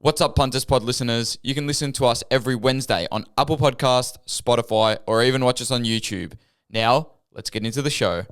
What's up, Punters Pod listeners? You can listen to us every Wednesday on Apple Podcast, Spotify, or even watch us on YouTube. Now, let's get into the show.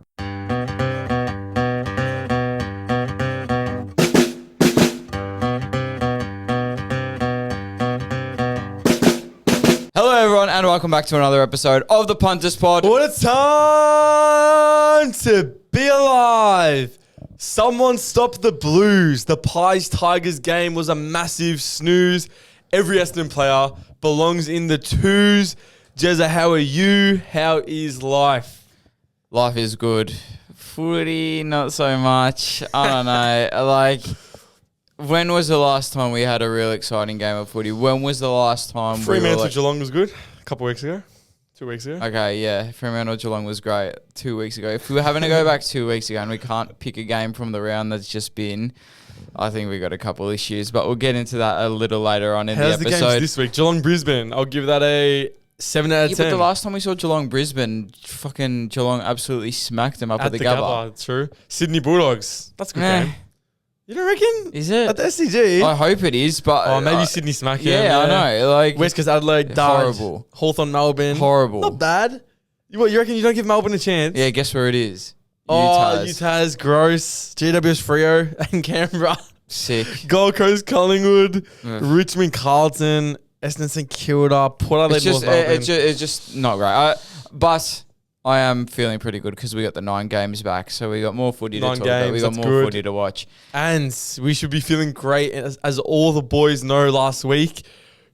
Hello, everyone, and welcome back to another episode of the Punters Pod. What a time to be alive! Someone stop the Blues. The Pies Tigers game was a massive snooze. Every Essendon player belongs in the twos. Jezza, how are you? How is life? Life is good. Footy, not so much. I don't know. When was the last time we had a real exciting game of footy? When was the last time Fremantle Geelong was good a couple of weeks ago. 2 weeks ago. Okay, yeah. Fremantle Geelong was great 2 weeks ago. If we were having to go back 2 weeks ago and we can't pick a game from the round that's just been, I think we got a couple issues. But we'll get into that a little later on in the episode. How's the games this week? Geelong Brisbane. I'll give that a 7 out of 10. But the last time we saw Geelong Brisbane, fucking Geelong absolutely smacked them up at the Gabba. True. Sydney Bulldogs. That's a good game. You don't reckon? Is it? At the SCG? I hope it is, but... maybe Sydney smacking. Yeah, I know. West Coast Adelaide, Darts. Horrible. Hawthorn Melbourne. Horrible. Not bad. You reckon you don't give Melbourne a chance? Yeah, guess where it is? Utah's gross. GWS Freo and Canberra. Sick. Gold Coast Collingwood. Richmond Carlton. Essendon St Kilda. Port Adelaide. It's just not great. But I am feeling pretty good because we got the 9 games back, so we got more footy to talk about. We got more footy to watch. And we should be feeling great. As all the boys know last week,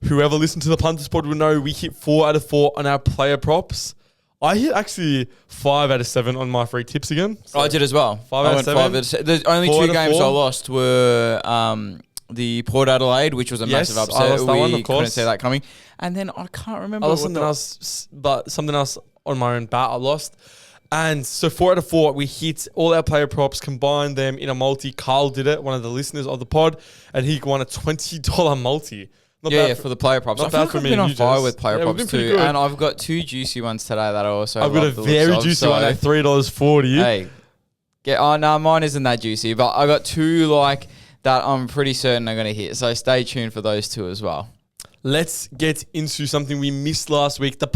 whoever listened to the Punters Pod will know we hit 4 out of 4 on our player props. I hit actually 5 out of 7 on my free tips again. So I did as well. 5 out of 7. The only 2 games I lost were the Port Adelaide, which was a massive upset. I lost that one, of course. Couldn't see that coming. And then I can't remember. I lost something else on my own bat I lost. And so 4 out of 4, we hit all our player props, combined them in a multi. Carl did it, one of the listeners of the pod, and he won a $20 multi. For the player props. I feel like I've been on fire with player props too. And I've got 2 juicy ones today that I also I've got a very juicy one at $3.40. Hey. Mine isn't that juicy, but I got 2 that I'm pretty certain are going to hit. So stay tuned for those 2 as well. Let's get into something we missed last week. The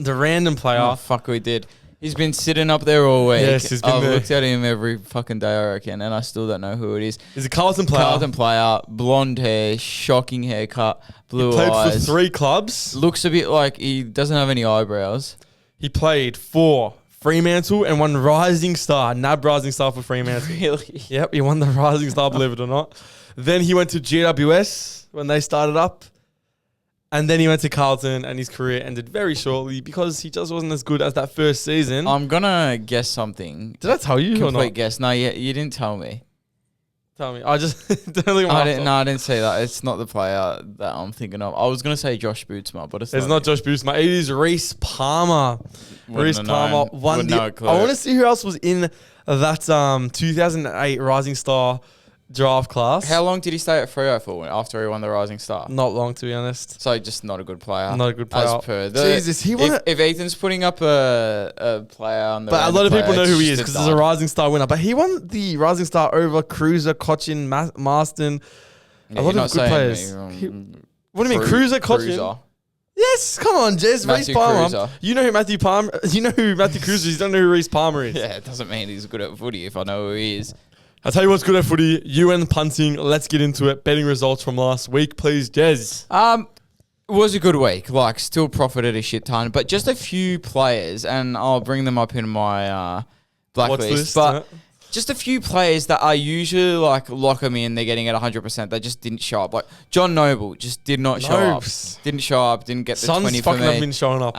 random player. Oh, fuck, we did. He's been sitting up there all week. Yes, he's been I've there. looked at him every fucking day, I reckon, and I still don't know who it is. He's a Carlton player. Carlton player, blonde hair, shocking haircut, blue eyes. He played eyes. for 3 clubs. Looks a bit like he doesn't have any eyebrows. He played for Fremantle and won Rising Star, NAB Rising Star for Fremantle. Really? Yep, he won the Rising Star, believe it or not. Then he went to GWS when they started up. And then he went to Carlton, and his career ended very shortly because he just wasn't as good as that first season. I'm going to guess something. Did I tell you or not? Complete guess. No, you didn't tell me. Tell me. I just don't look at my I didn't say that. It's not the player that I'm thinking of. I was going to say Josh Bootsma, but it's not Josh Bootsma. It is Reece Palmer. Reece Palmer won the... I want to see who else was in that 2008 Rising Star draft class. How long did he stay at Freo for after he won the Rising Star? Not long, to be honest. So just not a good player. Not a good player. As per Jesus, if Ethan's putting up a player on the... But a lot of people know who he is because he's a Rising Star winner. But he won the Rising Star over Cruiser, Cochin, Marston. Yeah, a lot of good players. What do you mean, Cruiser, Cochin? Yes, come on, Jez. Reece Palmer. Cruiser. You know who Matthew Cruiser is. You don't know who Reece Palmer is. Yeah, it doesn't mean he's good at footy if I know who he is. I'll tell you what's good at footy. UN punting. Let's get into it. Betting results from last week, please, Jez. It was a good week. Still profited a shit ton, but just a few players, and I'll bring them up in my blacklist. But just a few players that are usually lock them in. They're getting at 100%. They just didn't show up. Like John Noble just did not show up. Didn't show up. Didn't get the 20 for me. Have been showing up.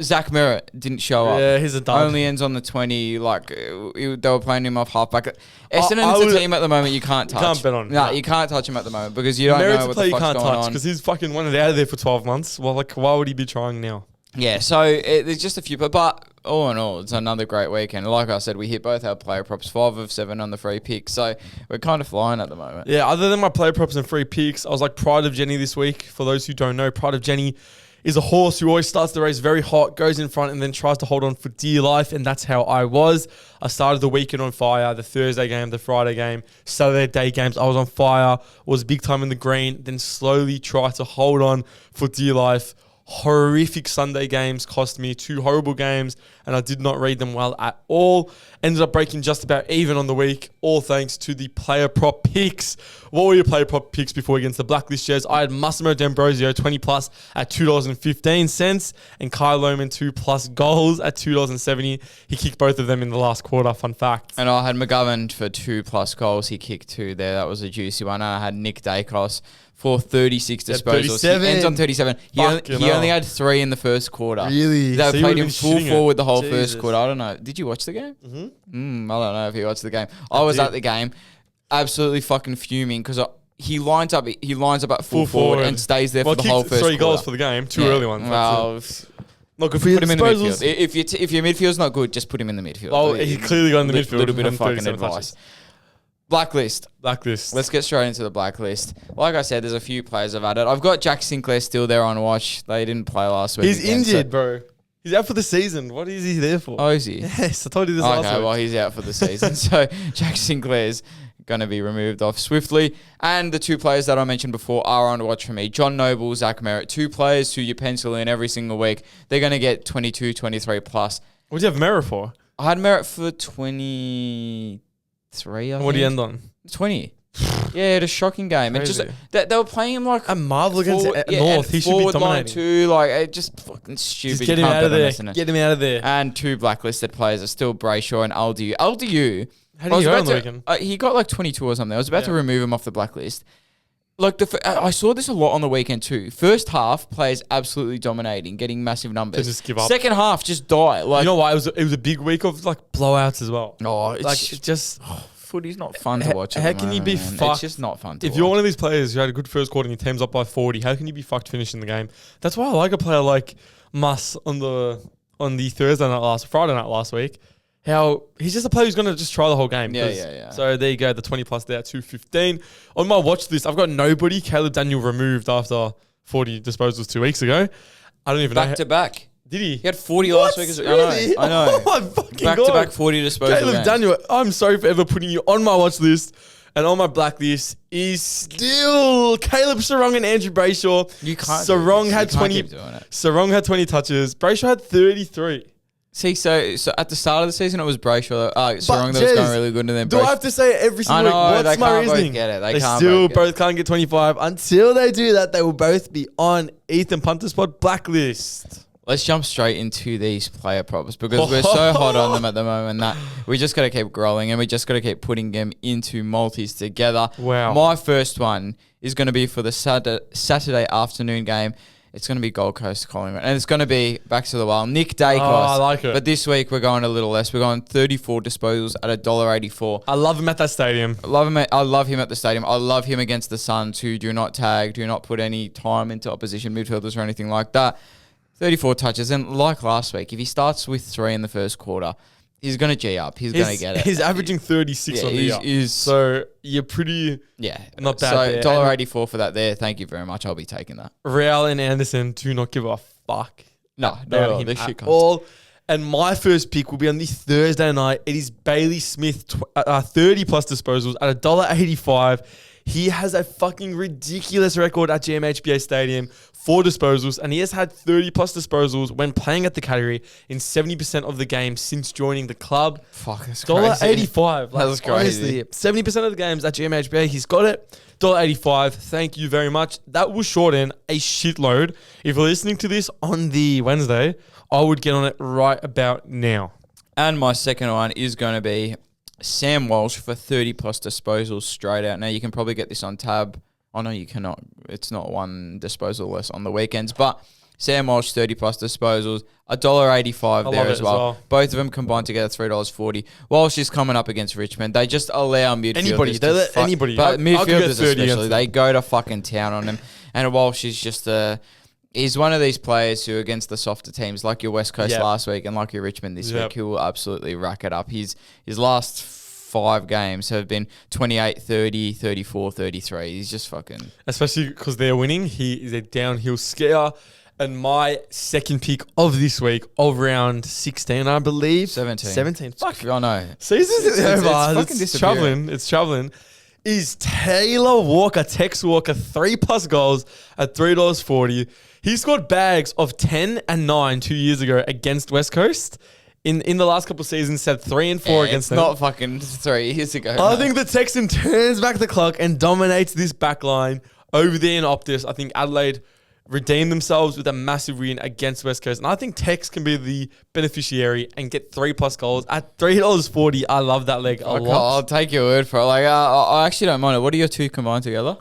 Zach Merritt didn't show up. Yeah, he's a dud. Only ends on the 20. They were playing him off halfback. Essendon's a team at the moment you can't touch. You can't bet on. No, you can't touch him at the moment because you don't know what the fuck's going on. Because he's fucking wanted out of there for 12 months. Well, why would he be trying now? Yeah, so there's just a few, but all in all, it's another great weekend. Like I said, we hit both our player props, 5 of 7 on the free picks, so we're kind of flying at the moment. Yeah, other than my player props and free picks, I was like Pride of Jenny this week. For those who don't know, Pride of Jenny is a horse who always starts the race very hot, goes in front, and then tries to hold on for dear life. And that's how I was. I started the weekend on fire, the Thursday game, the Friday game, Saturday day games. I was on fire, was big time in the green, then slowly tried to hold on for dear life. Horrific Sunday games cost me 2 horrible games, and I did not read them well at all. Ended up breaking just about even on the week, all thanks to the player prop picks. What were your player prop picks before against the Blacklist shares? I had Massimo D'Ambrosio 20 plus at $2.15 and Kyle Lohmann 2 plus goals at $2.70. He kicked both of them in the last quarter, fun fact. And I had McGovern for 2 plus goals. He kicked 2 there. That was a juicy one. And I had Nick Dacos for 36 disposals. 37. He ends on 37. He only had 3 in the first quarter. Really? They So played him full forward the whole Jesus. first quarter. I don't know. Did you watch the game? Mm-hmm. I don't know if you watched the game. I was at the game, absolutely fucking fuming because he lines up at full forward and stays there for the whole first 3 quarter. goals for the game, 2 early ones. Well, not good for your put him in the disposals. midfield. If your midfield's not good, just put him in the midfield. Oh, he clearly got in the midfield. A little bit of from fucking 37 advice. touches. Blacklist. Blacklist. Let's get straight into the blacklist. Like I said, there's a few players I've added. I've got Jack Sinclair still there on watch. They didn't play last week. He's injured, bro. He's out for the season. What is he there for? Oh, is he? Yes, I told you this last week. Okay, well, he's out for the season. So Jack Sinclair's going to be removed off swiftly. And the 2 players that I mentioned before are on watch for me. John Noble, Zach Merritt. 2 players who you pencil in every single week. They're going to get 22, 23 plus. What do you have Merritt for? I had Merritt for 23, I think. What do you end on? 20. Yeah, it's a shocking game. And just they were playing him like a marvel against North. He should be forward line dominating. too. Like it just fucking stupid. Just get him out of there. Get him out of there. And 2 blacklisted players are still Brayshaw and LDU. LDU. How did he go on the weekend? He got like 22 or something. I was about to remove him off the blacklist. Like I saw this a lot on the weekend too. First half, players absolutely dominating, getting massive numbers. Just give up. Second half, just die. Like you know why? It was a big week of like blowouts as well. Oh, it's like just. Footy's not fun to watch. How can you be fucked? It's just not fun to watch. If you're one of these players who had a good first quarter and your team's up by 40, how can you be fucked finishing the game? That's why I like a player like Muss on the Friday night last week. How he's just a player who's going to just try the whole game. Yeah. So there you go, the 20 plus there, 215. On my watch list, I've got nobody. Caleb Daniel removed after 40 disposals 2 weeks ago. I don't even know. Back to back. Did he? He had 40 last week. Really? I know. Oh my fucking back God. to back 40 disposal Caleb games. Daniel, I'm sorry for ever putting you on my watch list. And on my blacklist is still Caleb Sarong and Andrew Brayshaw. You can't. Sarong had 20. Keep doing it. Sarong had 20 touches. Brayshaw had 33. See, so at the start of the season, it was Brayshaw. Sarong that was going really good, and then do I have to say it every single week? What's my reasoning? Get it. They still both can't get 25. Until they do that, they will both be on Ethan Punter Spot blacklist. Let's jump straight into these player props because we're so hot on them at the moment that we just got to keep growing and we just got to keep putting them into multis together. Wow. My first one is going to be for the Saturday afternoon game. It's going to be Gold Coast Collingwood. And it's going to be back to the wild. Nick Dacos. Oh, I like it. But this week we're going a little less. We're going 34 disposals at $1.84. I love him at that stadium. I love him at the stadium. I love him against the Suns who do not tag, do not put any time into opposition midfielders or anything like that. 34 touches. And like last week, if he starts with 3 in the first quarter, he's going to G up. He's going to get it. He's averaging 36 on the year. So you're pretty not bad So $1.84 for that there. Thank you very much. I'll be taking that. Real and Anderson do not give a fuck. No, him at all. And my first pick will be on the Thursday night. It is Bailey Smith, 30 plus disposals at $1.85. He has a fucking ridiculous record at GMHBA Stadium, 4 disposals, and he has had 30 plus disposals when playing at the category in 70% of the games since joining the club. Fuck, that's crazy. $1.85. That's crazy. Honestly, 70% of the games at GMHBA, he's got it. $1.85. Thank you very much. That will shorten a shitload. If you're listening to this on the Wednesday, I would get on it right about now. And my second one is going to be Sam Walsh for 30 plus disposals straight out. Now, you can probably get this on tab. Oh, no, you cannot. It's not one disposal less on the weekends. But Sam Walsh, 30 plus disposals, $1.85 there as well. Both of them combined together, $3.40. Walsh is coming up against Richmond. They just allow midfielders. Anybody. But midfielders especially, they go to fucking town on them. And Walsh is just he's one of these players who, against the softer teams, like your West Coast last week and like your Richmond this week, he will absolutely rack it up. His last 5 games have been 28, 30, 34, 33. He's just fucking... Especially because they're winning. He is a downhill skier. And my second pick of this week of round 16, I believe. 17. Fuck. I know. Season's over. fucking It's traveling. It's traveling. Is Taylor Walker, Tex Walker, 3+ goals at $3.40. He scored bags of 10 and 9 2 years ago against West Coast. In the last couple of seasons, had 3 and 4 against them. Not fucking 3 years ago. I think the Texan turns back the clock and dominates this back line over there in Optus. I think Adelaide redeemed themselves with a massive win against West Coast. And I think Tex can be the beneficiary and get 3+ goals at $3.40. I love that leg a lot. I'll take your word for it. Like, I actually don't mind it. What are your two combined together?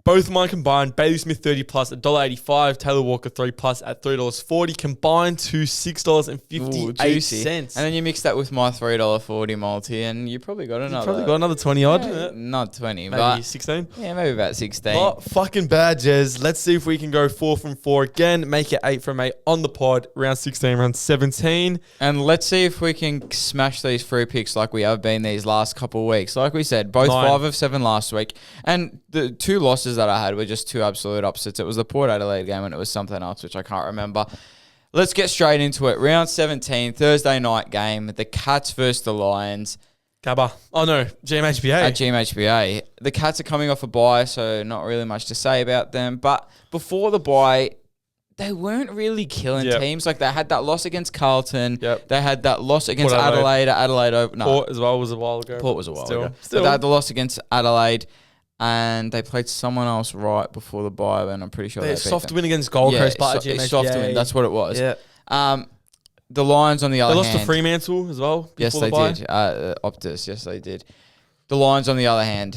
Both of mine combined, Bailey Smith 30+ at $1.85, Taylor Walker 3+ at $3.40, combined to $6.58. And then you mix that with my $3.40 multi, and you probably got another 20 odd. Yeah, not 20, Maybe but 16. Yeah, maybe about 16. Not fucking bad, Jez. Let's see if we can go 4 from 4 again, make it 8 from 8 on the pod, round 16, round 17. And let's see if we can smash these free picks like we have been these last couple of weeks. Like we said, both 5 of 7 last week, and the 2 losses that I had were just 2 absolute upsets. It was the Port Adelaide game and it was something else, which I can't remember. Let's get straight into it. Round 17, Thursday night game. The Cats versus the Lions. Gabba. Oh, no. GMHBA. At GMHBA. The Cats are coming off a bye, so not really much to say about them. But before the bye, they weren't really killing teams. Like, they had that loss against Carlton. Yep. They had that loss against Adelaide. Port as well was a while ago. Port was a while ago. Still. But they had the loss against Adelaide. And they played someone else right before the bye, and I'm pretty sure they beat soft them. win against Gold Coast, but at GMHBA. Soft win. That's what it was. Yeah. The Lions, on the other hand... They lost to Fremantle as well. Yes, they did. Optus, yes, they did. The Lions, on the other hand...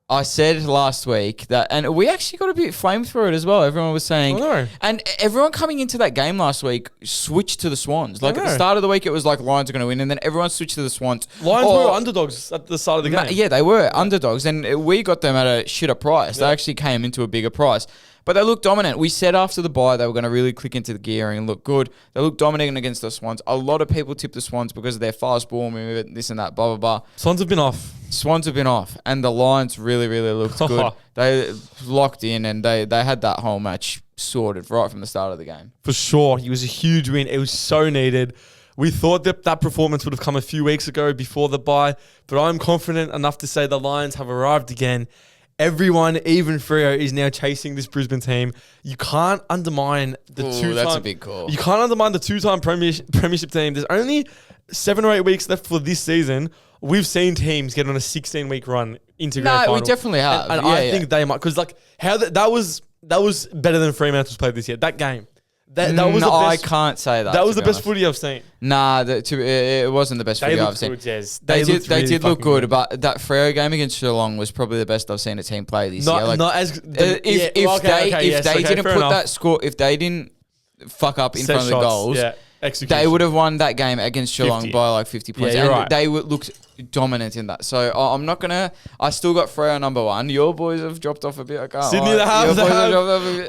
I said last week that, and we actually got a bit flamed for it as well. Everyone was saying, and everyone coming into that game last week switched to the Swans. Like at the start of the week, it was like Lions are going to win, and then everyone switched to the Swans. Lions were underdogs at the start of the game. Yeah, they were underdogs, and we got them at a shitter price. They actually came into a bigger price. But they looked dominant. We said after the bye they were going to really click into the gear and look good. They looked dominant against the Swans. A lot of people tipped the Swans because of their fast ball movement, this and that, blah, blah, blah. Swans have been off. And the Lions really, really looked good. They locked in and they had that whole match sorted right from the start of the game. For sure. It was a huge win. It was so needed. We thought that performance would have come a few weeks ago before the bye, but I'm confident enough to say the Lions have arrived again. Everyone, even Freo, is now chasing this Brisbane team. You can't undermine the two-time... That's a big call. You can't undermine the 2-time premiership team. There's only 7 or 8 weeks left for this season. We've seen teams get on a 16-week run into grand final. No, we definitely have. And I think they might... Because like that was better than Fremantle's played this year. That game. That was the best, I can't say that. That was the best footy I've seen. Nah, it wasn't the best footy I've seen. They did look good, but that Freo game against Geelong was probably the best I've seen a team play this year. Like, not as if they didn't put that score, if they didn't fuck up in front of the goals, they would have won that game against Geelong by like 50 points. Yeah, you're right. They looked dominant in that. So I'm not gonna. I still got Freo number 1. Your boys have dropped off a bit. I can't Sydney, they have.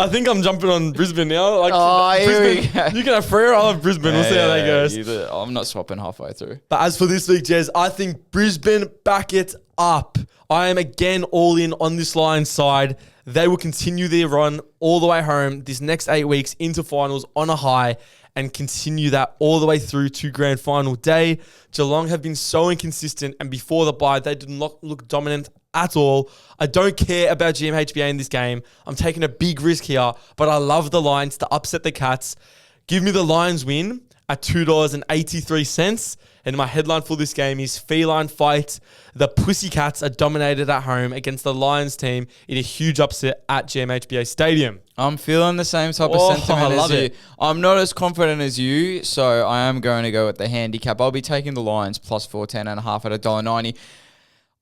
I think I'm jumping on Brisbane now. Like, Brisbane, you can have Freo. I'll have Brisbane. We'll see how that goes. I'm not swapping halfway through. But as for this week, Jez, I think Brisbane back it up. I am again all in on this Lions side. They will continue their run all the way home this next 8 weeks into finals on a high and continue that all the way through to grand final day. Geelong have been so inconsistent, and before the bye, they did not look dominant at all. I don't care about GMHBA in this game. I'm taking a big risk here, but I love the Lions to upset the Cats. Give me the Lions win at $2.83. And my headline for this game is Feline Fight. The Pussycats are dominated at home against the Lions team in a huge upset at GMHBA Stadium. I'm feeling the same type of sentiment as you. I'm not as confident as you, so I am going to go with the handicap. I'll be taking the Lions plus 410.5 at $1.90.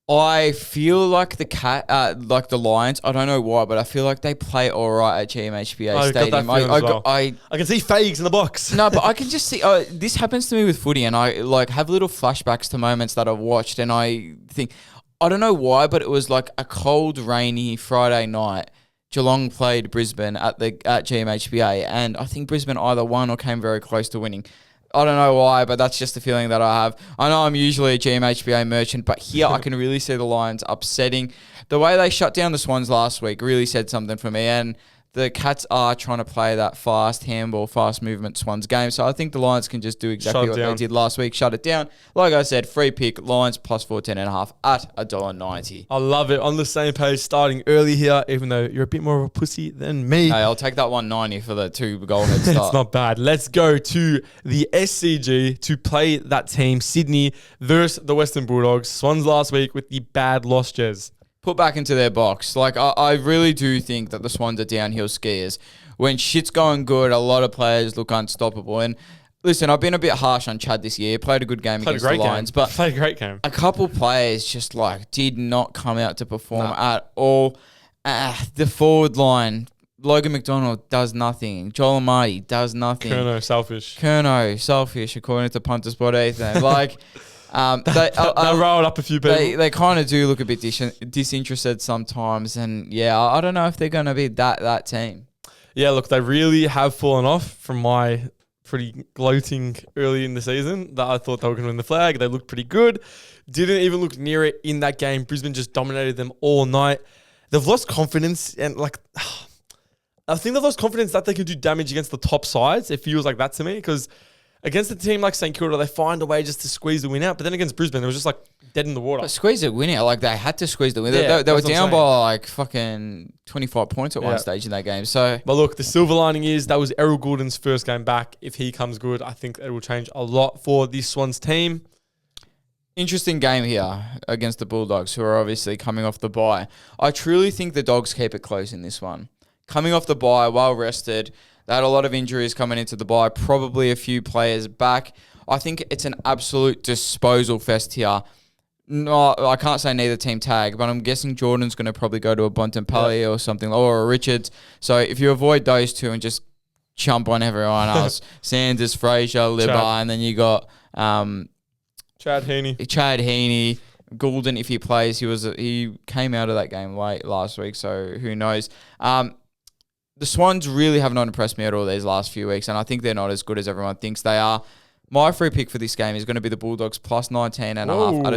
I feel like the Lions. I don't know why, but I feel like they play all right at GMHBA Stadium. I can see Fags in the box. No, but I can just see. This happens to me with footy, and I like have little flashbacks to moments that I've watched, and I think I don't know why, but it was like a cold, rainy Friday night. Geelong played Brisbane at GMHBA, and I think Brisbane either won or came very close to winning. I don't know why, but that's just the feeling that I have. I know I'm usually a GMHBA merchant, but here I can really see the Lions upsetting. The way they shut down the Swans last week really said something for me, and the Cats are trying to play that fast handball, fast movement Swans game. So I think the Lions can just do exactly what they did last week, shut it down. Like I said, free pick, Lions plus 14.5 at $1.90. I love it. On the same page, starting early here, even though you're a bit more of a pussy than me. Hey, I'll take that 190 for the 2 goal head start. It's not bad. Let's go to the SCG to play that team, Sydney versus the Western Bulldogs. Swans last week with the bad loss, Jez. Put back into their box. Like, I really do think that the Swans are downhill skiers. When shit's going good, a lot of players look unstoppable. And listen, I've been a bit harsh on Chad this year. Played a good game against the Lions. But played a great game. A couple players just, like, did not come out to perform at all. The forward line, Logan McDonald does nothing. Joel Amati does nothing. Kerno, selfish, according to Punt AI, Ethan. Like... they rolled up a few people. They kind of do look a bit disinterested sometimes, and I don't know if they're going to be that team. Yeah, look, they really have fallen off from my pretty gloating early in the season that I thought they were going to win the flag. They looked pretty good. Didn't even look near it in that game. Brisbane just dominated them all night. They've lost confidence, and I think they've lost confidence that they can do damage against the top sides. It feels like that to me because against a team like St Kilda, they find a way just to squeeze the win out. But then against Brisbane, it was just like dead in the water. But squeeze the win out. Like, they had to squeeze the win. They were down by like fucking 25 points at one stage in that game. So, but look, the silver lining is that was Errol Goulden's first game back. If he comes good, I think it will change a lot for this Swans team. Interesting game here against the Bulldogs, who are obviously coming off the bye. I truly think the Dogs keep it close in this one. Coming off the bye, well rested. They had a lot of injuries coming into the bye, probably a few players back. I think it's an absolute disposal fest here. No, I can't say neither team tag, but I'm guessing Jordan's going to probably go to a Bontempelli or something, or a Richards. So if you avoid those two and just jump on everyone else, Sanders, Fraser, Libba, and then you got Chad Heaney, Goulden, if he plays, he came out of that game late last week, so who knows. The Swans really have not impressed me at all these last few weeks, and I think they're not as good as everyone thinks they are. My free pick for this game is going to be the Bulldogs plus 19.5 at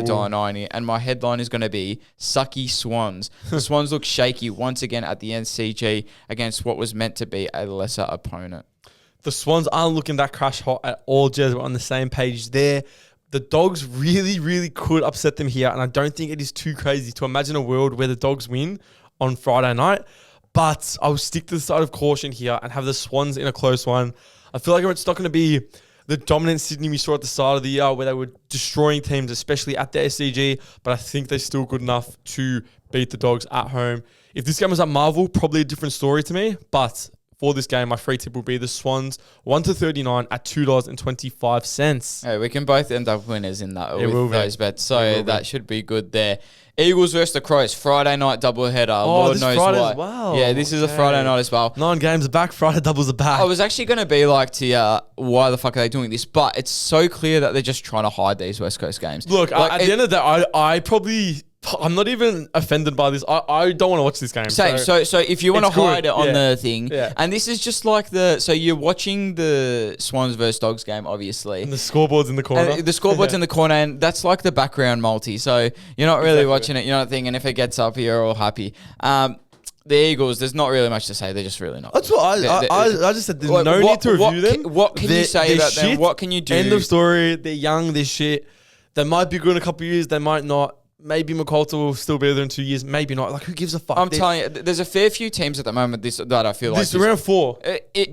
$1.90, and my headline is going to be Sucky Swans. The Swans look shaky once again at the NCG against what was meant to be a lesser opponent. The Swans aren't looking that crash hot at all, Jez. We're on the same page there. The Dogs really, really could upset them here, and I don't think it is too crazy to imagine a world where the Dogs win on Friday night. But I'll stick to the side of caution here and have the Swans in a close one. I feel like it's not going to be the dominant Sydney we saw at the start of the year where they were destroying teams, especially at the SCG. But I think they're still good enough to beat the Dogs at home. If this game was at Marvel, probably a different story to me. But for this game, my free tip will be the Swans 1-39 at $2.25. Hey, we can both end up winners in that with those bets. So that should be good there. Eagles versus the Crows, Friday night doubleheader. Lord knows Friday why. As well. Yeah, this is a Friday night as well. 9 games are back, Friday doubles are back. I was actually going to be like to you, why the fuck are they doing this? But it's so clear that they're just trying to hide these West Coast games. Look, at the end of the day, I'm not even offended by this. I don't want to watch this game. Same. So if you want to hide it on the thing, Yeah. and this is just like so you're watching the Swans versus Dogs game, obviously. And the scoreboard's in the corner. And the scoreboard's in the corner, and that's like the background multi. So you're not really watching it, you know what I think? And if it gets up, you're all happy. The Eagles, there's not really much to say. They're just really not. That's what I just said. There's no need to review them. What can you say about them? What can you do? End of story. They're young. They're shit. They might be good in a couple of years. They might not. Maybe McCoulter will still be there in 2 years. Maybe not. Like, who gives a fuck? I'm telling you, there's a fair few teams at the moment that I feel like... This round 4.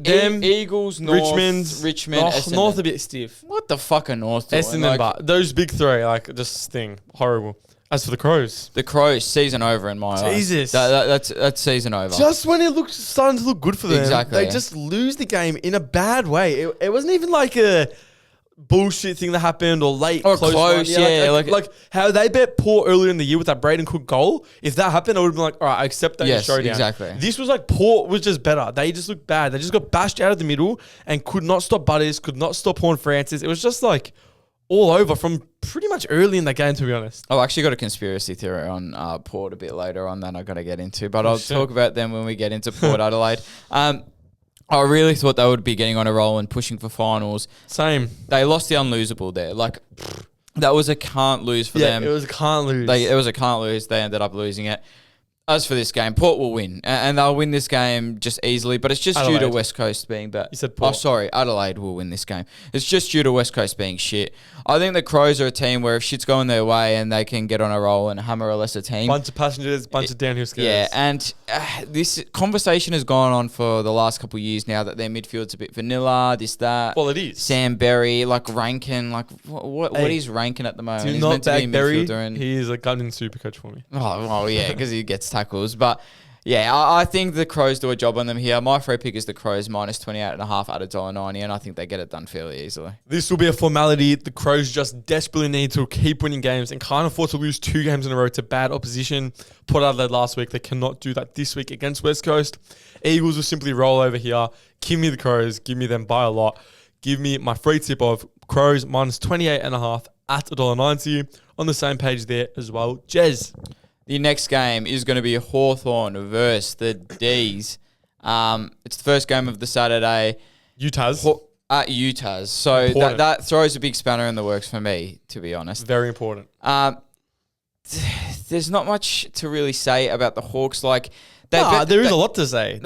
Them, Eagles, North, Richmond, Essendon. North a bit stiff. What the fuck are North doing? Essendon, but those big 3, like, just sting. Horrible. As for the Crows. The Crows, season over in my eyes. Jesus. That's season over. Just when it starting to look good for them. Exactly. They just lose the game in a bad way. It wasn't even like a bullshit thing that happened or late or close yeah, like how they bet poor earlier in the year with that Braden Cook goal. If that happened, I would have been like, all right, I accept that. Yes, showdown. exactly. This was like Port was just better. They just looked bad. They just got bashed out of the middle and could not stop Butters, could not stop Horn Francis. It was just like all over from pretty much early in the game, to be honest. I've actually got a conspiracy theory on Port a bit later on that I've got to get into, but I'll talk about them when we get into Port Adelaide. I really thought they would be getting on a roll and pushing for finals. Same. They lost the unlosable there. Like, that was a can't lose for them. Yeah, it was a can't lose. It was a can't lose. They ended up losing it. As for this game, Port will win, and they'll win this game just easily. But it's just due to West Coast being bad. You said Port. Oh, sorry, Adelaide will win this game. It's just due to West Coast being shit. I think the Crows are a team where if shit's going their way and they can get on a roll and hammer a lesser team. Bunch of passengers, bunch of downhill skiers. Yeah, and this conversation has gone on for the last couple of years now that their midfield's a bit vanilla, this, that. Well, it is. Sam Berry, like Rankin, like what is Rankin at the moment? Do He's not meant to be a bag Berry. midfielder. And He is a gun and super coach for me. Oh, well, yeah, because he gets tackles. But yeah, I think the Crows do a job on them here. My free pick is the Crows minus 28.5 at $1.90, and I think they get it done fairly easily. This will be a formality. The Crows just desperately need to keep winning games and can't afford to lose 2 games in a row to bad opposition. Port Adelaide last week. They cannot do that this week against West Coast. Eagles will simply roll over here. Give me the Crows. Give me them by a lot. Give me my free tip of Crows minus 28.5 at $1.90 on the same page there as well. Jez. The next game is going to be Hawthorn versus the D's. It's the first game of the Saturday. Utah's. At Utah's. So that throws a big spanner in the works for me, to be honest. Very important. There's not much to really say about the Hawks. Like, there is a lot to say.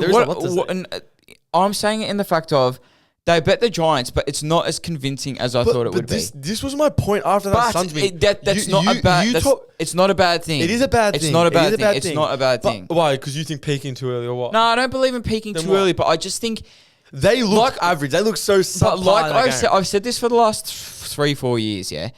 I'm saying it in the fact of they bet the Giants, but it's not as convincing as I thought it would be. This was my point after that Suns meeting. It's not a bad thing. It is a bad thing. It's not a bad thing. It's not a bad thing. Why? Because you think peaking too early or what? No, I don't believe in peaking too early, but I just think they look average. They look so subpar. But I've said this for the last 3-4 years, yeah?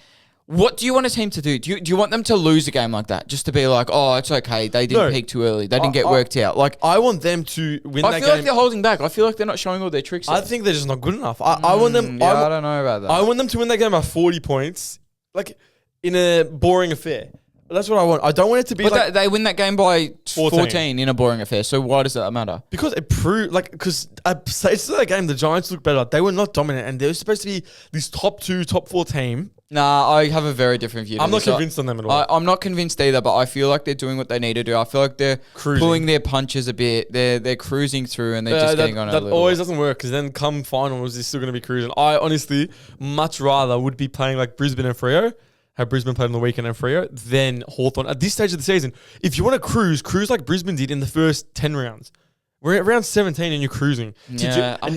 What do you want a team to do? Do you want them to lose a game like that? Just to be like, oh, it's okay. They didn't peak too early. They didn't get worked out. Like, I want them to win that game. I feel like they're holding back. I feel like they're not showing all their tricks yet. I think they're just not good enough. I want them. I don't know about that. I want them to win that game by 40 points, like in a boring affair. That's what I want. I don't want it to be like... they win that game by 14 in a boring affair, so why does that matter? Because it proved... Because it's that game, the Giants look better. They were not dominant, and they were supposed to be this top 2, top 4 team. Nah, I have a very different view. I'm not convinced on them at all. I'm not convinced either, but I feel like they're doing what they need to do. I feel like they're pulling their punches a bit. They're cruising through, and they're just getting on a little... That always doesn't work, because then come finals, they're still going to be cruising. I honestly much rather would be playing like Brisbane and Freo, how Brisbane played on the weekend and Freo, than Hawthorn. At this stage of the season, if you want to cruise like Brisbane did in the first 10 rounds. We're at round 17 and you're cruising. Yeah, and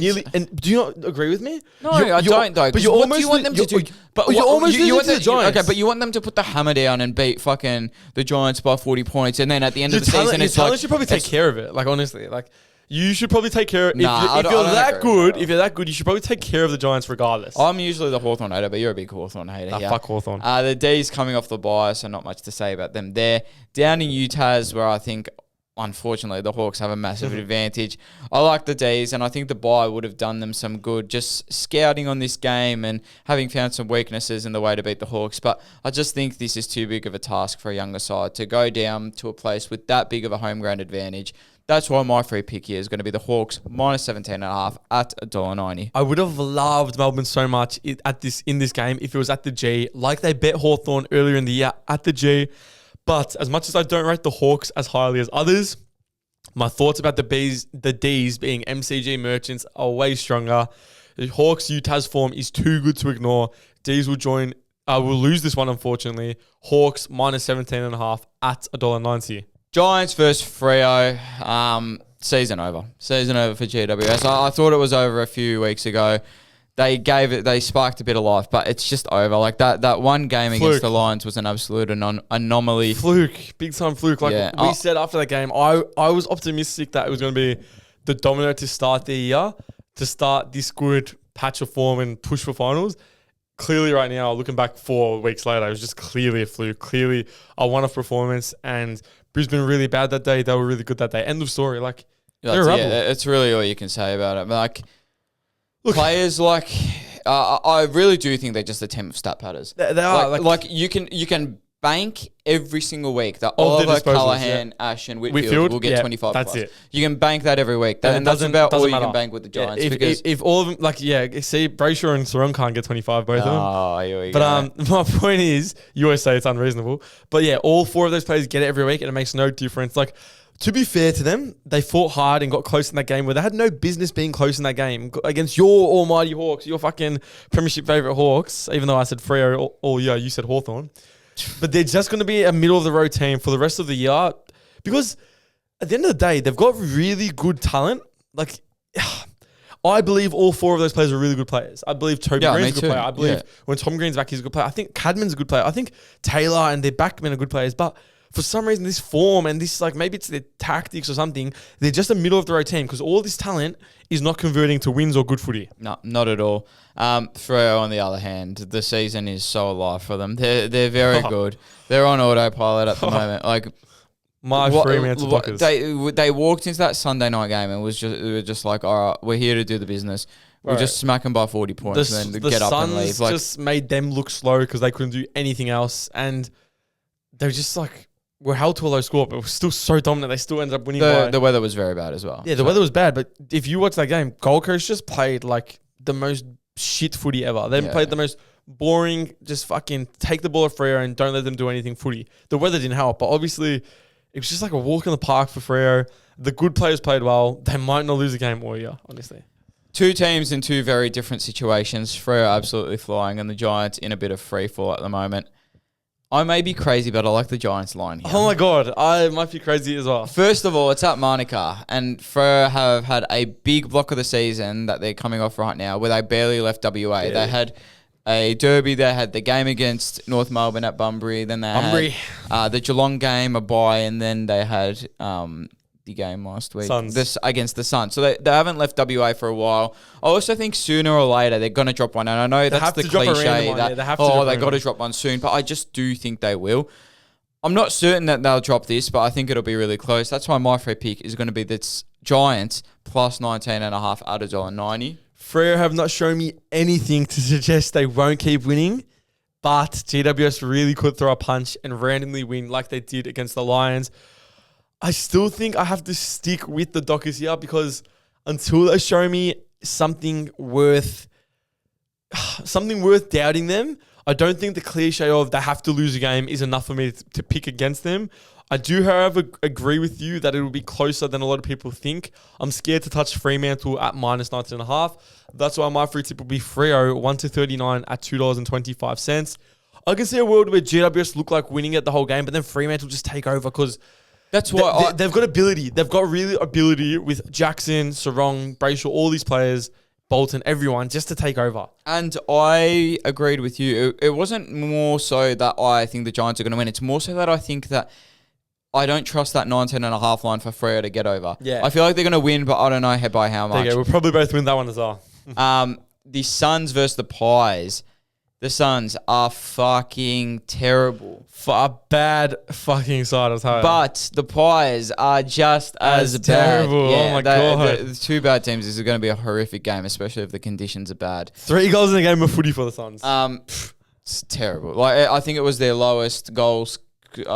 do you not agree with me? No, I don't though. But what do you want them to do? But you're almost losing to the Giants. Okay, but you want them to put the hammer down and beat fucking the Giants by 40 points, and then at the end of the season, it's like... You should probably take care of it. Like, honestly, like... You should probably take care of... Nah, if you're that good, you should probably take care of the Giants regardless. I'm usually the Hawthorn hater, but you're a big Hawthorn hater. Fuck Hawthorn. The D's coming off the bye, so not much to say about them there. Down in Utah's, where I think, unfortunately, the Hawks have a massive advantage. I like the D's, and I think the bye would have done them some good, just scouting on this game and having found some weaknesses in the way to beat the Hawks. But I just think this is too big of a task for a younger side to go down to a place with that big of a home ground advantage. That's why my free pick here is going to be the Hawks minus 17.5 at $1.90. I would have loved Melbourne so much in this game if it was at the G, like they bet Hawthorn earlier in the year at the G. But as much as I don't rate the Hawks as highly as others, my thoughts about the D's being MCG merchants are way stronger. The Hawks Utah's form is too good to ignore. D's will lose this one, unfortunately. Hawks minus 17.5 at $1.90. Giants versus Freo. Season over. Season over for GWS. I thought it was over a few weeks ago. They sparked a bit of life, but it's just over. Like that one game against the Lions was an absolute anomaly. Big time fluke. Like we said after that game, I was optimistic that it was going to be the domino to start the year, to start this good patch of form and push for finals. Clearly right now, looking back 4 weeks later, it was just clearly a fluke, clearly a one-off performance, and Brisbane were really bad that day. They were really good that day. End of story. Like, they're a rebel. Yeah, it's really all you can say about it. Like, players like... I really do think they're just a team of stat padders. They are. Like you can bank every single week that Oliver, Callaghan, Ash, and Whitfield will get 25 that's plus. It. You can bank that every week. And that's about all you can bank with the Giants. If all of them, see, Brayshaw and Sarong can't get 25, both of them. Oh, here we go. But my point is, you always say it's unreasonable. But yeah, all 4 of those players get it every week, and it makes no difference. Like, to be fair to them, they fought hard and got close in that game where they had no business being close in that game against your almighty Hawks, your fucking premiership favourite Hawks, even though I said Freo all year, you said Hawthorn. But they're just going to be a middle-of-the-road team for the rest of the year because at the end of the day, they've got really good talent. Like, I believe all 4 of those players are really good players. I believe Toby Green's a good player. I believe when Tom Green's back, he's a good player. I think Cadman's a good player. I think Taylor and their backmen are good players. But for some reason, this form and this, like, maybe it's their tactics or something, they're just a middle of the road team because all this talent is not converting to wins or good footy. No, not at all. Freo, on the other hand, the season is so alive for them. They're very good. They're on autopilot at the moment. Like, Fremantle Dockers. They walked into that Sunday night game and we were just like, all right, we're here to do the business. We'll just smack them by 40 points and then get up and leave. The Suns just made them look slow because they couldn't do anything else. And they were just like, we're held to a low score, but we're still so dominant. They still ended up winning. The weather was very bad as well. Yeah, the weather was bad. But if you watch that game, Gold Coast just played like the most shit footy ever. They played the most boring, just fucking take the ball at Freo and don't let them do anything footy. The weather didn't help, but obviously it was just like a walk in the park for Freo. The good players played well. They might not lose a game all year, honestly. 2 teams in 2 very different situations. Freo absolutely flying and the Giants in a bit of free fall at the moment. I may be crazy, but I like the Giants line here. Oh my God, I might be crazy as well. First of all, it's at Manuka, and Freo have had a big block of the season that they're coming off right now where they barely left WA. Yeah. They had a derby, they had the game against North Melbourne at Bunbury, then they had the Geelong game, a bye, and then they had the game last week against the Suns. So they haven't left WA for a while. I also think sooner or later they're going to drop one. And I know that's the cliche that, they got to drop one soon. But I just do think they will. I'm not certain that they'll drop this, but I think it'll be really close. That's why my free pick is going to be the Giants plus 19.5 at $1.90. Freo have not shown me anything to suggest they won't keep winning. But GWS really could throw a punch and randomly win like they did against the Lions. I still think I have to stick with the Dockers here because until they show me something worth doubting them, I don't think the cliche of they have to lose a game is enough for me to pick against them. I do, however, agree with you that it will be closer than a lot of people think. I'm scared to touch Fremantle at minus 19.5. That's why my free tip will be Freo 1-39 at $2.25. I can see a world where GWS look like winning it the whole game, but then Fremantle just take over because that's what they've got ability. They've got really ability with Jackson, Sarong, Brayshaw, all these players, Bolton, everyone, just to take over. And I agreed with you. It wasn't more so that I think the Giants are going to win. It's more so that I think that I don't trust that 19.5 line for Freo to get over. Yeah. I feel like they're going to win, but I don't know by how much. There you go. We'll probably both win that one as well. The Suns versus the Pies. The Suns are fucking terrible. For a bad fucking side, I'll tell you. But the Pies are just as terrible. Bad. Yeah, oh my God. The 2 bad teams. This is going to be a horrific game, especially if the conditions are bad. 3 goals in a game of footy for the Suns. It's terrible. Like I think it was their lowest goals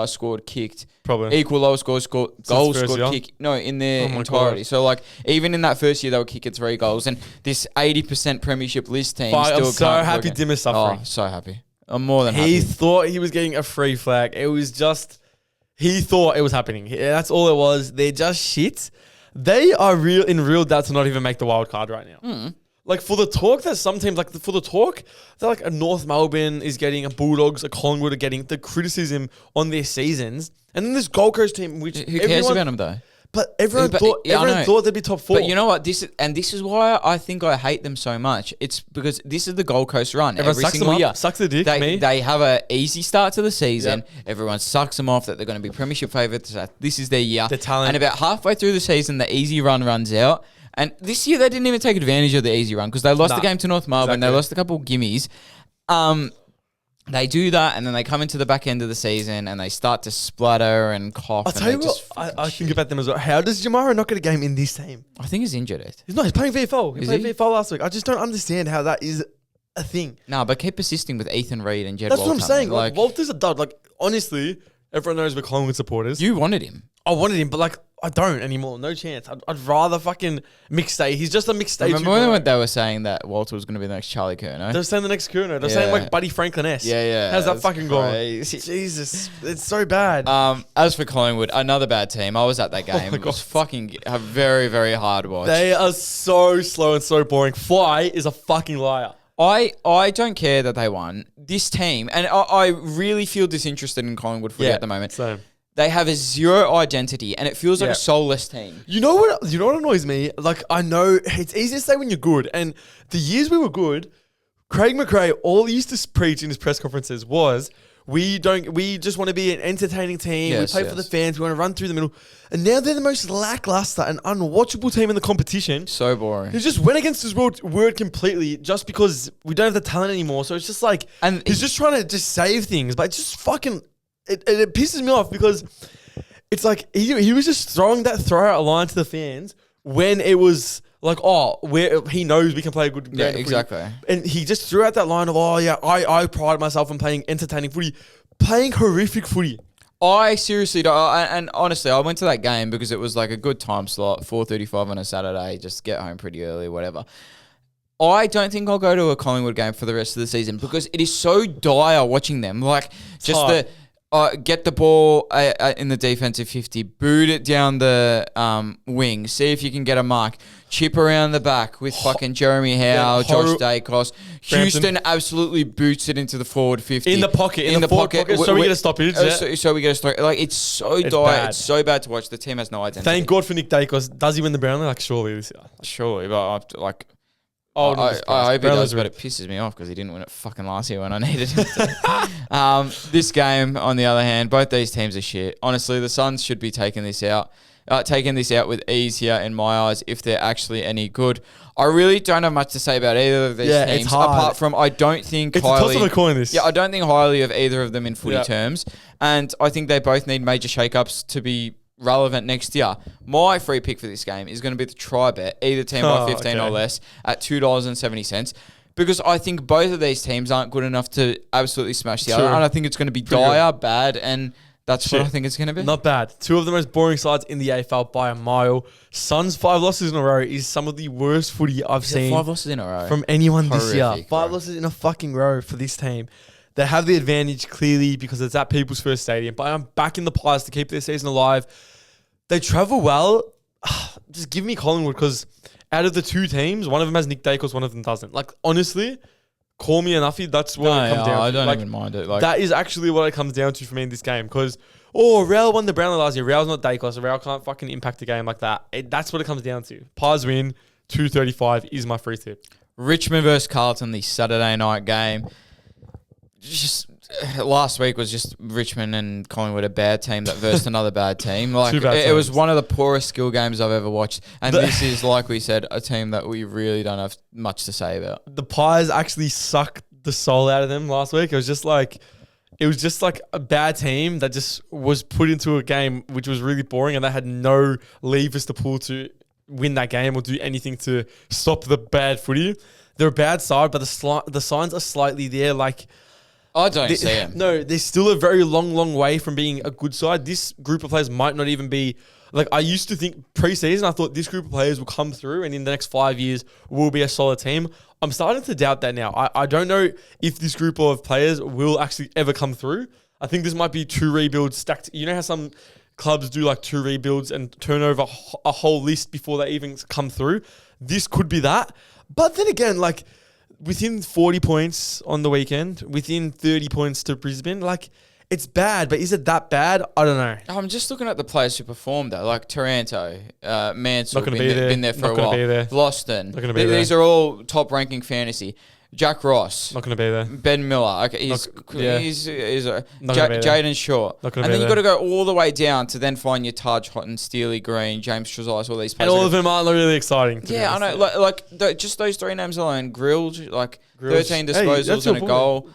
scored kicked. Probably. Equal lowest goals scored kick. No, in their entirety. God. So like even in that first year they were kicking 3 goals, and this 80% premiership list team still I'm so happy Dimmer's suffering. Oh, so happy. I'm more than happy. He thought he was getting a free flag. It was just he thought it was happening. That's all it was. They're just shit. They are in real doubt to not even make the wild card right now. Like for the talk that some teams they're like a North Melbourne is getting, a Bulldogs, a Collingwood are getting the criticism on their seasons, and then this Gold Coast team, which who cares about them though? But everyone thought they'd be top 4. But you know what? This is why I think I hate them so much. It's because this is the Gold Coast run. Everyone every single year. Sucks the dick. They have an easy start to the season. Yep. Everyone sucks them off that they're going to be premiership favourites. This is their year. The talent. And about halfway through the season, the easy run runs out. And this year, they didn't even take advantage of the easy run because they lost the game to North Melbourne. Exactly. They lost a couple of gimmies. They do that, and then they come into the back end of the season, and they start to splutter and cough. I'll tell you what, I think about them as well. How does Jamara not get a game in this team? I think he's injured. He's not. He's playing VFL. He played VFL last week. I just don't understand how that is a thing. No, but keep persisting with Ethan Reid and Jed That's Walter. That's what I'm saying. Like, Walter's a dud. Like, honestly, everyone knows we're Collingwood supporters. You wanted him. I wanted him, but like, I don't anymore. No chance. I'd rather fucking mixed state. He's just a mixed state. Remember when they were saying that Walter was going to be the next Charlie Curnow? They were saying the next Curnow. They were saying like Buddy Franklin-esque. Yeah. How's that fucking going? Jesus, it's so bad. As for Collingwood, another bad team. I was at that game. It was fucking a very, very hard watch. They are so slow and so boring. Fly is a fucking liar. I don't care that they won. This team, and I really feel disinterested in Collingwood footy at the moment. Same. they have a zero identity, and it feels like a soulless team. You know what annoys me? Like, I know it's easy to say when you're good, and the years we were good, Craig McRae all he used to preach in his press conferences was, we just want to be an entertaining team. We play for the fans. We want to run through the middle. And now they're the most lackluster and unwatchable team in the competition. So boring. He just went against his word completely just because we don't have the talent anymore. So it's just like, and he's just trying to just save things, but it's just fucking, it pisses me off because it's like he was just throwing that throw-out line to the fans when it was like, he knows we can play a good game. Yeah, exactly. And he just threw out that line of, I pride myself on playing entertaining footy, playing horrific footy. I seriously don't, and honestly, I went to that game because it was like a good time slot, 4:35 on a Saturday, just get home pretty early, whatever. I don't think I'll go to a Collingwood game for the rest of the season because it is so dire watching them. Like, just get the ball in the defensive 50, boot it down the wing, see if you can get a mark, chip around the back with fucking Jeremy Howe, Josh Dacos. Houston absolutely boots it into the forward 50. In the pocket. In the pocket. So we get a stoppage. So we get a stop. Like, it's so dire. Bad. It's so bad to watch. The team has no identity. Thank God for Nick Dacos. Does he win the Brownlow? Like, surely this year. Surely, but I hope he does, but it pisses me off because he didn't win it fucking last year when I needed him to. This game, on the other hand, both these teams are shit. Honestly, the Suns should be taking this out with ease here in my eyes if they're actually any good. I really don't have much to say about either of these teams. It's hard. Apart from I don't think it's highly. It's a toss of a coin, this. Yeah, I don't think highly of either of them in footy terms, and I think they both need major shake-ups to be relevant next year. My free pick for this game is going to be the try bet, either team by 15 or less, at $2.70. Because I think both of these teams aren't good enough to absolutely smash the other. And I think it's going to be dire, bad, and that's what I think it's going to be. Not bad. Two of the most boring sides in the AFL by a mile. Suns 5 losses in a row is some of the worst footy I've seen. 5 losses in a row from anyone this year. Horrific, 5 losses in a fucking row for this team. They have the advantage clearly because it's at People's First Stadium. But I'm backing the Pies to keep their season alive. They travel well. Just give me Collingwood because out of the two teams, one of them has Nick Dacos, one of them doesn't. Like, honestly, call me a nuffy. That's what it comes down to. I don't even mind it. Like, that is actually what it comes down to for me in this game because, Real won the Brownlow last year. Real's not Dacos. Real can't fucking impact the game like that. That's what it comes down to. Pies win. 235 is my free tip. Richmond versus Carlton, the Saturday night game. Just last week was just Richmond and Collingwood, a bad team that versed another bad team. Like, it was one of the poorest skill games I've ever watched. And this is, like we said, a team that we really don't have much to say about. The Pies actually sucked the soul out of them last week. It was just like a bad team that just was put into a game which was really boring, and they had no levers to pull to win that game or do anything to stop the bad footy. They're a bad side, but the signs are slightly there. Like, I don't see them. No, they're still a very long way from being a good side. This group of players might not even be... Like, I used to think pre-season, I thought this group of players will come through and in the next 5 years will be a solid team. I'm starting to doubt that now. I don't know if this group of players will actually ever come through. I think this might be 2 rebuilds stacked. You know how some clubs do like 2 rebuilds and turn over a whole list before they even come through? This could be that. But then again, like... within 40 points on the weekend, within 30 points to Brisbane, like, it's bad, but is it that bad? I don't know. I'm just looking at the players who performed though, like Taranto, Mansell, been there for a while. Loston. Not going to be there. These are all top ranking fantasy. Jack Ross. Not going to be there. Ben Miller. Okay, he's Jaden Short. Not going to be there. And then you've got to go all the way down to then find your Taj Houghton, Steely Green, James Trezise, all these players. And all of them aren't really exciting. Yeah, I know. Just those 3 names alone. Grills, 13 disposals and a goal.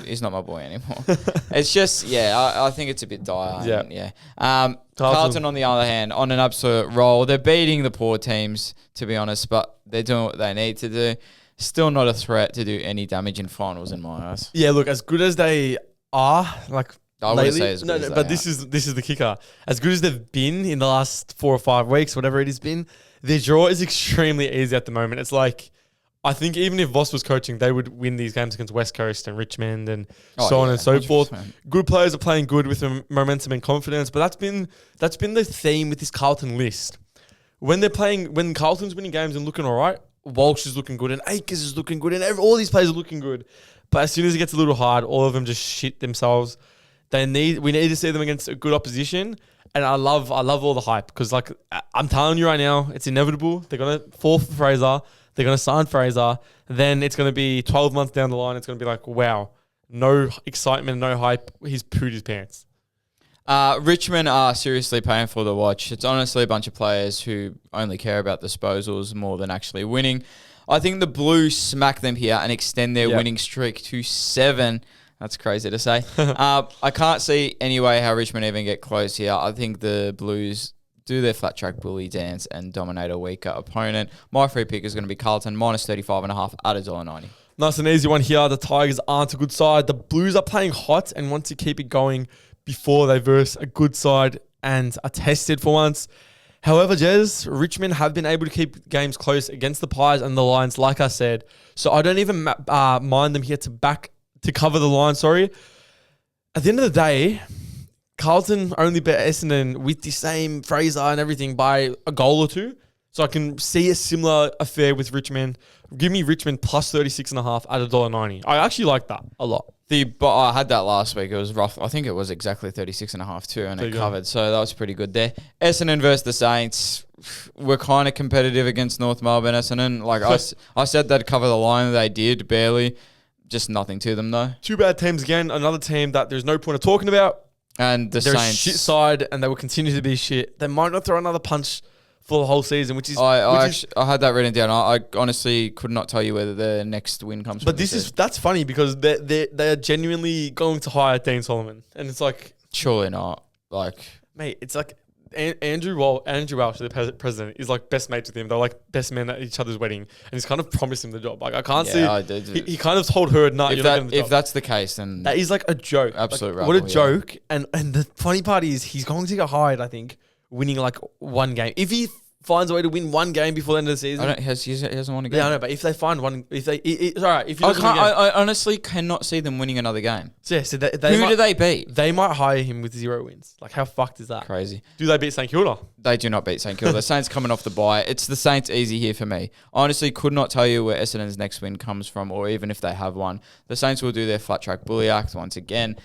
He's not my boy anymore. It's just, I think it's a bit dire. Carlton, on the other hand, on an absolute roll. They're beating the poor teams, to be honest, but they're doing what they need to do. Still not a threat to do any damage in finals in my eyes. Yeah, look, as good as they are, like, I wouldn't say as good as but this is the kicker. As good as they've been in the last 4 or 5 weeks, whatever it has been, their draw is extremely easy at the moment. It's like, I think even if Voss was coaching, they would win these games against West Coast and Richmond and so on and so 100%. Forth. Good players are playing good with momentum and confidence, but that's been the theme with this Carlton list. When Carlton's winning games and looking all right, Walsh is looking good and Akers is looking good and all these players are looking good. But as soon as it gets a little hard, all of them just shit themselves. we need to see them against a good opposition. And I love all the hype because, like, I'm telling you right now, it's inevitable. They're going to fall for Fraser. They're going to sign Fraser. Then it's going to be 12 months down the line. It's going to be like, wow, no excitement, no hype. He's pooed his pants. Richmond are seriously painful to watch. It's honestly a bunch of players who only care about disposals more than actually winning. I think the Blues smack them here and extend their winning streak to 7. That's crazy to say. I can't see any way how Richmond even get close here. I think the Blues do their flat track bully dance and dominate a weaker opponent. My free pick is going to be Carlton minus 35.5 at $1.90. Nice and easy one here. The Tigers aren't a good side. The Blues are playing hot and want to keep it going before they verse a good side and are tested for once. However, Jez, Richmond have been able to keep games close against the Pies and the Lions, like I said. So I don't even mind them here to cover the line, sorry. At the end of the day, Carlton only beat Essendon with the same Fraser and everything by a goal or two. So I can see a similar affair with Richmond. Give me Richmond plus 36.5 at $1.90. I actually like that a lot. But I had that last week. It was rough. I think it was exactly 36.5 too, and it covered. So that was pretty good there. Essendon versus the Saints. We're kind of competitive against North Melbourne. Essendon. Like I said, they'd cover the line. They did, barely. Just nothing to them, though. Two bad teams again. Another team that there's no point of talking about. And they're Saints. A shit side, and they will continue to be shit. They might not throw another punch for the whole season, which is... I had that written down. I honestly could not tell you whether the next win comes from. But that's funny because they're genuinely going to hire Dean Solomon. And it's like... Surely not. Like... Mate, it's like... Andrew Walsh, the president, is like best mates with him. They're like best men at each other's wedding, and he's kind of promised him the job. Like I can't see. He kind of told her, "No, if that's the case, then that is like a joke. Absolute like, what a joke!" And the funny part is, he's going to get hired. I think winning like one game. If he finds a way to win one game before the end of the season, he doesn't want to go. Yeah, I know. But if they find one, it's all right. If I honestly cannot see them winning another game. So who do they beat? They might hire him with 0 wins. Like, how fucked is that? Crazy. Do they beat St Kilda? They do not beat St Kilda. The Saints coming off the bye. It's the Saints easy here for me. I honestly could not tell you where Essendon's next win comes from, or even if they have one. The Saints will do their flat track bully act once again.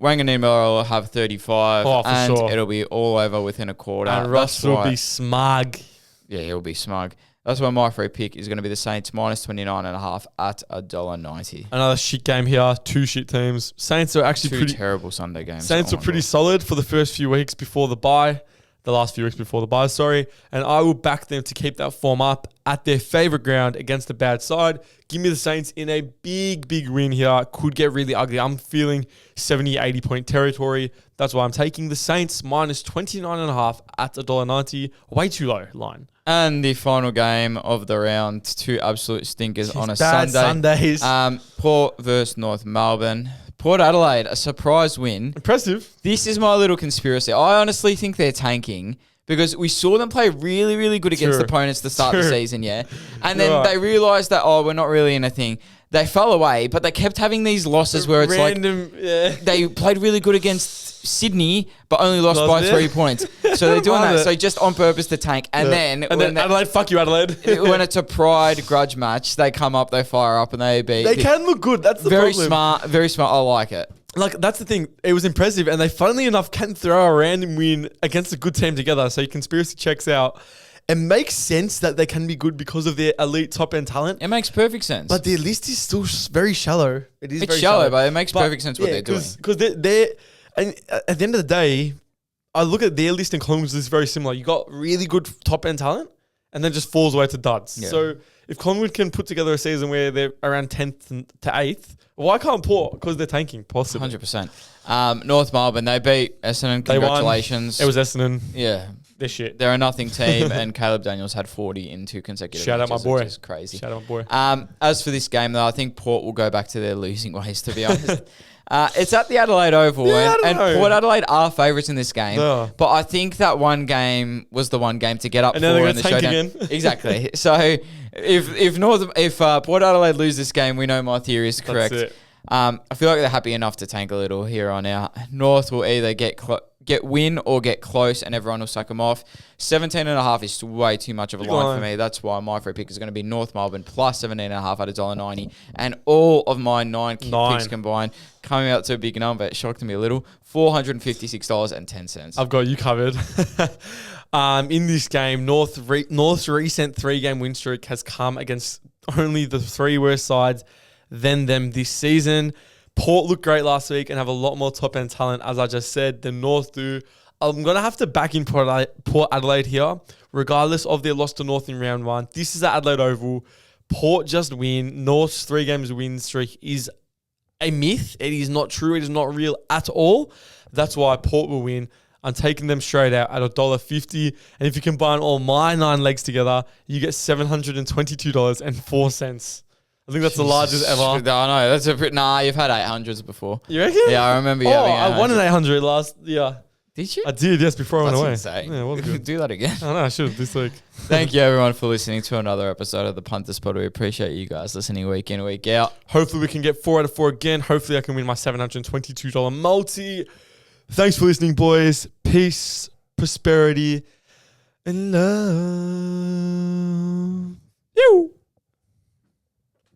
Wanganeen will have 35, and it'll be all over within a quarter. And Russ will be smug. Yeah, he'll be smug. That's why my free pick is going to be the Saints minus 29.5 at $1.90. Another shit game here. Two shit teams. Saints are actually pretty terrible Sunday games. Saints were pretty solid for the first few weeks before the bye. The last few weeks before the bye, sorry. And I will back them to keep that form up at their favourite ground against a bad side. Give me the Saints in a big, big win here. Could get really ugly. I'm feeling 70, 80 point territory. That's why I'm taking the Saints minus 29.5 at $1.90. Way too low line. And the final game of the round, two absolute stinkers on a bad Sunday. Sundays. Port versus North Melbourne. Port Adelaide, a surprise win. Impressive. This is my little conspiracy. I honestly think they're tanking because we saw them play really, really good against opponents to start the season, yeah? And then they realised that, we're not really in a thing. They fell away, but they kept having these losses where it's they played really good against Sydney, but only lost by 3 points. So they're doing that. So just on purpose to tank. And then Adelaide, fuck you, Adelaide. When it's a pride grudge match, they come up, they fire up, and they beat. They can look good. That's the very problem. Very smart. I like it. Like, that's the thing. It was impressive. And they, funnily enough, can throw a random win against a good team together. So your conspiracy checks out. It makes sense that they can be good because of their elite top-end talent. It makes perfect sense. But their list is still very shallow. It's very shallow, but it makes perfect sense what they're doing. Because they're and at the end of the day, I look at their list and Collingwood's list very similar. You got really good top-end talent and then just falls away to duds. Yeah. So if Collingwood can put together a season where they're around 10th to 8th, why can't Port? Because they're tanking, possibly. 100%. North Melbourne, they beat Essendon. Congratulations. It was Essendon. Yeah. They're shit. They're a nothing team, and Caleb Daniels had 40 in 2 consecutive matches, my boy. Which is crazy. Shout out my boy. As for this game, though, I think Port will go back to their losing ways, to be honest. It's at the Adelaide Oval, and Port Adelaide are favourites in this game. But I think that one game was the one game to get up for in the showdown. Again. Exactly. So if Port Adelaide lose this game, we know my theory is correct. I feel like they're happy enough to tank a little here on out. North will either get get win or get close, and everyone will suck them off. 17.5 is way too much of a line for me. That's why my free pick is going to be North Melbourne plus 17.5 at $1.90. And all of my nine picks combined coming out to a big number. It shocked me a little. $456.10. I've got you covered. In this game, North's recent 3-game win streak has come against only the 3 worst sides than them this season. Port looked great last week and have a lot more top-end talent, as I just said, than North do. I'm going to have to back in Port Adelaide here, regardless of their loss to North in round 1. This is at Adelaide Oval. Port just win. North's 3 games win streak is a myth. It is not true. It is not real at all. That's why Port will win. I'm taking them straight out at $1.50. And if you combine all my 9 legs together, you get $722.04. I think that's the largest ever. I know. That's a nah. You've had 800s before. You reckon? Yeah, I remember. I won an 800 last year. Did you? I did. Yes, before I went away. Insane. Yeah, We could do that again. I know. I should this week. Thank you everyone for listening to another episode of the Punt Pod. We appreciate you guys listening week in, week out. Hopefully we can get 4 out of 4 again. Hopefully I can win my $722 multi. Thanks for listening, boys. Peace, prosperity, and love. You.